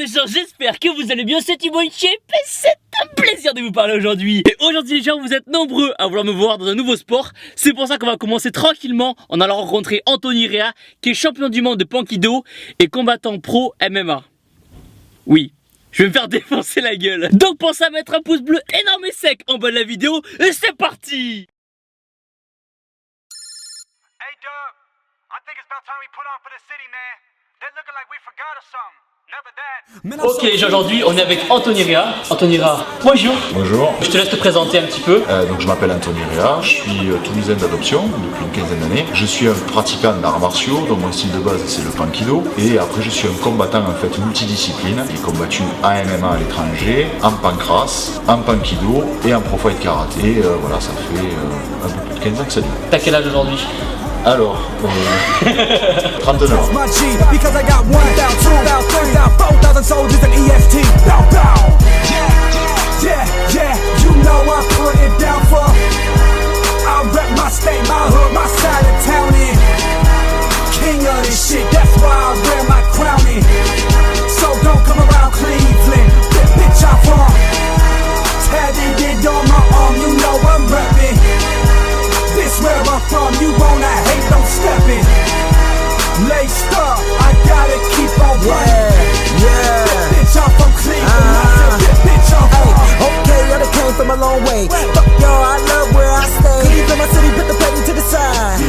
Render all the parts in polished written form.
les gens, j'espère que vous allez bien, c'est Thibaut Shape et c'est un plaisir de vous parler aujourd'hui. Et aujourd'hui les gens, vous êtes nombreux à vouloir me voir dans un nouveau sport. C'est pour ça qu'on va commencer tranquillement en allant rencontrer Anthony Rea, qui est champion du monde de Pankido et combattant pro MMA. Oui, je vais me faire défoncer la gueule. Donc pensez à mettre un pouce bleu énorme et sec en bas de la vidéo et c'est parti. Hey Doug, I think it's about time we put on for the city, man. They're looking like we forgot or something. Never that. Ok les gens, aujourd'hui on est avec Anthony Rea. Anthony Rea, bonjour. Bonjour, Je te laisse te présenter un petit peu. donc je m'appelle Anthony Rea, je suis toulousain d'adoption depuis une quinzaine d'années. Je suis un pratiquant d'arts martiaux, donc mon style de base c'est le Pankido. Et après je suis un combattant en fait multidiscipline. J'ai combattu en MMA à l'étranger, en pancrace, en Pankido et en Pro Fight Karaté. Et voilà, ça fait un peu plus de 15 ans que ça dure. T'as quel âge aujourd'hui? Alors, 39 ans. My G, because I got 1,000, 2,000, 3,000, 4,000 soldiers in EST. Bow, bow. Yeah, you know I put it down for. I rep my state, my hood, my side of town in. King of this shit, that's why I wear my crown in. So don't come around Cleveland, bitch I'm from. Tatted it on my arm, you know I'm reppin'. This where I'm from, you wanna hate, don't step in. Laced up, I gotta keep on running. Yeah. Bitch, I'm from Cleveland, I said, bitch, I'm from. Okay, I done came from a long way. Fuck y'all, I love where I stay. Cleveland, my city, put the petty to the side.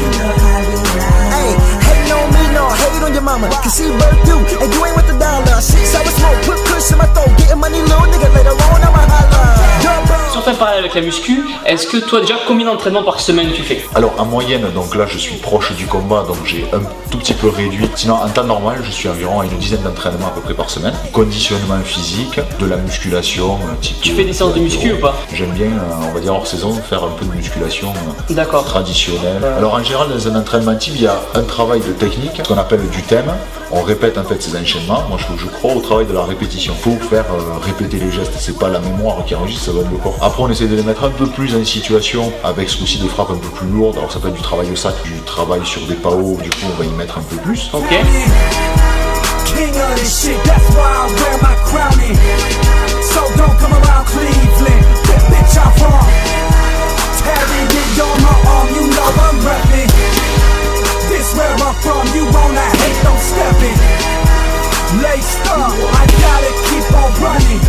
Hey, hating on me, no, hate on your mama. Cause she birthed you, and you ain't with the dollar. She sour smoke, put kush in my throat. Getting money, little nigga, later on, I'm a holla. Si on fait pareil avec la muscu, est-ce que toi déjà combien d'entraînements par semaine tu fais? Alors en moyenne, donc là je suis proche du combat, donc j'ai un tout petit peu réduit. Sinon en temps normal, je suis environ à une dizaine d'entraînements à peu près par semaine. Conditionnement physique, de la musculation. Tu fais des séances de muscu ou pas? J'aime bien, on va dire hors saison, faire un peu de musculation D'accord. traditionnelle. Alors en général, dans un entraînement type, il y a un travail de technique, ce qu'on appelle du thème. On répète en fait ces enchaînements. Moi je crois au travail de la répétition. Il faut faire répéter les gestes, c'est pas la mémoire qui enregistre, ça donne le corps. Après on essaie de les mettre un peu plus en situation avec ce coup-ci des frappes un peu plus lourdes. Alors ça peut être du travail au sac, du travail sur des PAO, du coup on va y mettre un peu plus. Ok. King of this shit, that's why I wear my crown in. So don't come around Cleveland, bitch I'm from. Tatted it on my arm, you know I'm reppin'. This where I'm from, you wanna hate, don't step in. Laced up, I gotta keep on running.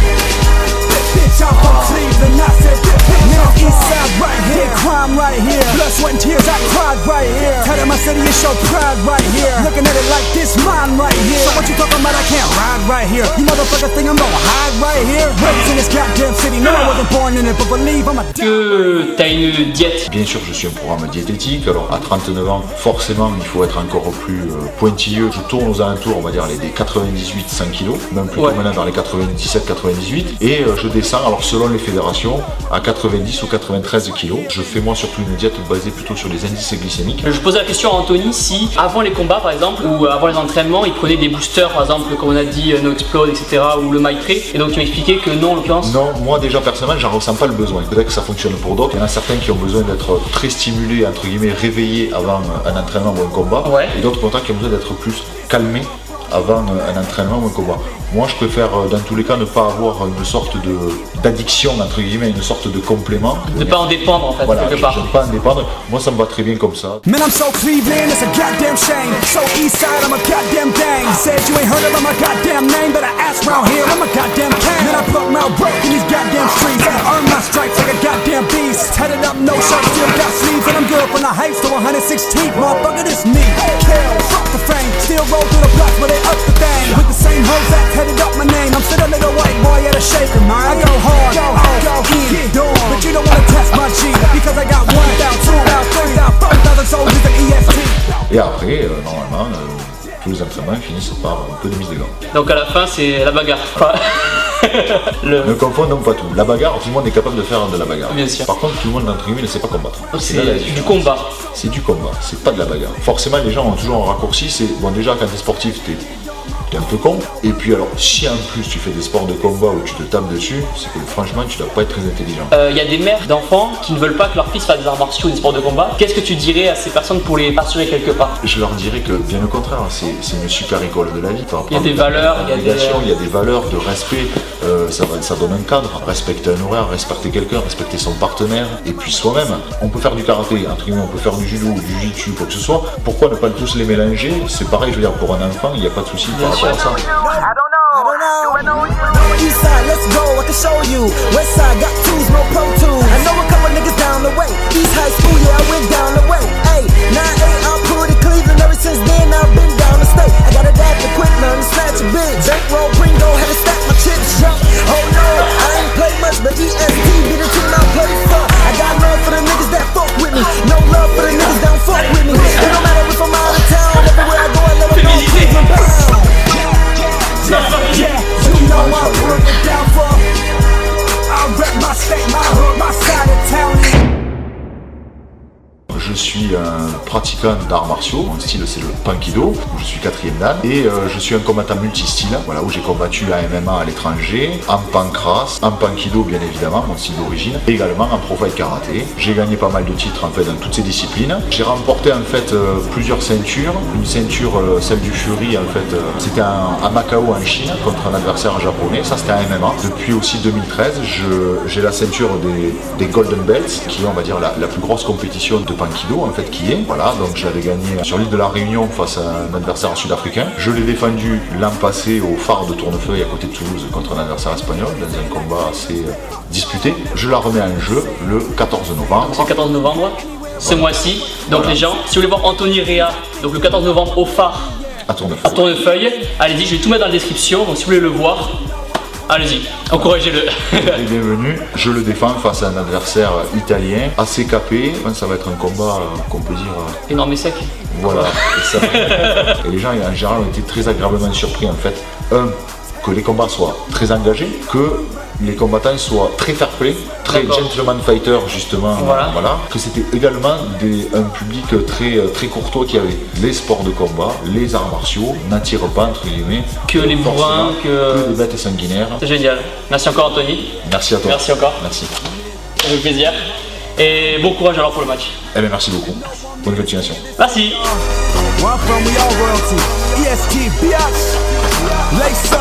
Bitch, I'm from Cleveland, I said, bitch, east side right here, crime right here. Blood, sweat and tears, I cried right here. Tell them my city is show pride right here. Looking at it like this, mine right here. So what you talking about, I can't ride right here. You motherfuckers think I'm gonna hide right here. Raised in this goddamn city, no I wasn't born in it, but believe I'm a Que t'as une diète? Bien sûr, je suis un programme diététique. Alors à 39 ans, forcément, il faut être encore plus pointilleux. Je tourne aux alentours, on va dire, des 98-100 kg, même plutôt maintenant dans les 97-98. Et je descends, alors selon les fédérations, à 90 ou 93 kg. Je fais moi surtout une diète basée plutôt sur les indices glycémiques. Je posais la question à Anthony si avant les combats par exemple ou avant les entraînements il prenait des boosters par exemple comme on a dit No Explode etc ou le MyTrain, et donc tu m'expliquais que non en l'occurrence. Non, moi déjà personnellement j'en ressens pas le besoin. Peut-être que ça fonctionne pour d'autres. Il y en a certains qui ont besoin d'être très stimulés, entre guillemets réveillés avant un entraînement ou un combat. Ouais. Et d'autres contacts qui ont besoin d'être plus calmés avant un entraînement ou un combat. Moi je préfère dans tous les cas ne pas avoir une sorte d'addiction entre guillemets, une sorte de complément. De pas en dépendre en fait Voilà, quelque part. j'aime pas en dépendre. Moi ça me va très bien comme ça. Man, I'm so Cleveland, it's a goddamn shame. So east side, I'm a goddamn gang. Said you ain't heard of my goddamn name, but I asked round here, I'm a goddamn king. Man, I pluck my work in these goddamn streets. I earn my stripes like a goddamn beast. Tatted up, no shirt, still got sleeves, and I'm good from the heights to 116th. Motherfucker, this me. Kill, fuck the fame. Still roll through the blocks where they up the thing. With the same hoes that tatted up my name. I'm still a little white boy at a shaker, man. I go hard, go in, get on. But you don't wanna test my G, because I got 1,000, 2,000, 3,000, 4,000 soldiers in EST. Et après, normalement, tous les entraînements finissent par un peu de mise de gants. Donc à la fin c'est la bagarre quoi. Ne confondons pas tout. La bagarre, tout le monde est capable de faire de la bagarre. Bien sûr. Par contre, tout le monde entre guillemets ne sait pas combattre. C'est là la du différence. combat. C'est du combat, c'est pas de la bagarre. Forcément, les gens ont toujours un raccourci. C'est bon, déjà quand t'es sportif, t'es un peu con. Et puis alors, si en plus tu fais des sports de combat où tu te tapes dessus, c'est que franchement tu dois pas être très intelligent. Il y a des mères d'enfants qui ne veulent pas que leur fils fasse des arts martiaux ou des sports de combat. Qu'est-ce que tu dirais à ces personnes pour les rassurer quelque part? Je leur dirais que bien au contraire, c'est une super école de la vie. Il y a des valeurs, il y a des valeurs de respect, ça donne un cadre. Respecter un horaire, respecter quelqu'un, respecter son partenaire et puis soi-même. On peut faire du karaté, entre guillemets, on peut faire du judo, du jiu-jitsu, quoi que ce soit. Pourquoi ne pas tous les mélanger? C'est pareil, je veux dire, pour un enfant, il n'y a pas de souci par rapport à ça. I don't know. East side, let's go, I can show you. West side, got twos, no pro tools. I know a couple niggas down the way. East high school, yeah, I went down the way. Hey, 9-8, I'm pretty Cleveland. Ever since then, I've been down the state. I got a dad to quit, learn to snatch a bitch. Bankroll, Pringo, had to stack my chips, jump. Oh no, I ain't play much, but EST be the team I play for. I got love for the niggas that fuck with me. No love for the niggas that don't fuck with me. It don't matter if I'm out of town. Everywhere I go, I let them know Cleveland bound. Yeah, you know I put it down for. I rep my state, my hood, my side of town. Je suis un pratiquant d'arts martiaux, mon style c'est le Pankido, je suis 4e dan et je suis un combattant multistyle, voilà, où j'ai combattu à MMA à l'étranger, en pancras, en Pankido bien évidemment, mon style d'origine, et également en Pro Fight Karaté. J'ai gagné pas mal de titres en fait dans toutes ces disciplines. J'ai remporté en fait plusieurs ceintures, une ceinture, celle du Fury en fait, c'était à Macao en Chine contre un adversaire japonais, ça c'était un MMA. Depuis aussi 2013, j'ai la ceinture des Golden Belts, qui est on va dire la plus grosse compétition de Pankido en fait qui est, voilà, donc j'avais gagné sur l'île de la Réunion face à un adversaire sud-africain. Je l'ai défendu l'an passé au phare de Tournefeuille à côté de Toulouse contre un adversaire espagnol dans un combat assez disputé. Je la remets en jeu le 14 novembre. C'est le 14 novembre, ce mois-ci. Donc voilà. Les gens, si vous voulez voir Anthony Rea, donc le 14 novembre au phare à Tournefeuille, allez-y, je vais tout mettre dans la description, donc si vous voulez le voir, allez-y, encouragez-le. Bienvenue, je le défends face à un adversaire italien assez capé. Ça va être un combat qu'on peut dire énorme et sec. Voilà. Et les gens en général ont été très agréablement surpris en fait. Que les combats soient très engagés, que les combattants soient très fair-play, très gentleman fighter justement, voilà. Que c'était également un public très courtois qui avait les sports de combat, les arts martiaux, n'attirent pas entre guillemets que les bourrins, que les bêtes sanguinaires. C'est génial. Merci encore Anthony. Merci à toi. Merci encore. Merci. Ça fait plaisir. Et bon courage alors pour le match. Eh bien merci beaucoup. Bonne continuation. Merci. One from we all royalty. EST, biatch. Lace up.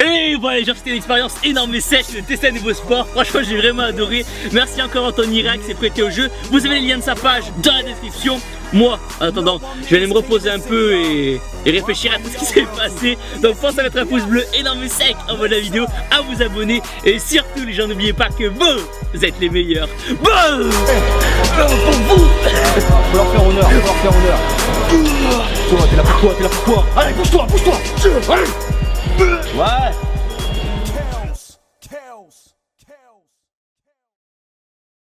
Et voilà les gens, c'était une expérience énorme et sèche de tester un nouveau sport. Franchement j'ai vraiment adoré. Merci encore Anthony Rea qui s'est prêté au jeu. Vous avez les liens de sa page dans la description. Moi, en attendant, je vais aller me reposer un peu et réfléchir à tout ce qui s'est passé. Donc pense à mettre un pouce bleu énorme et sec en bas de la vidéo, à vous abonner. Et surtout les gens, n'oubliez pas que vous êtes les meilleurs. Pour vous. Faut leur faire honneur, Toi, t'es là pour toi, Allez, bouge-toi Allez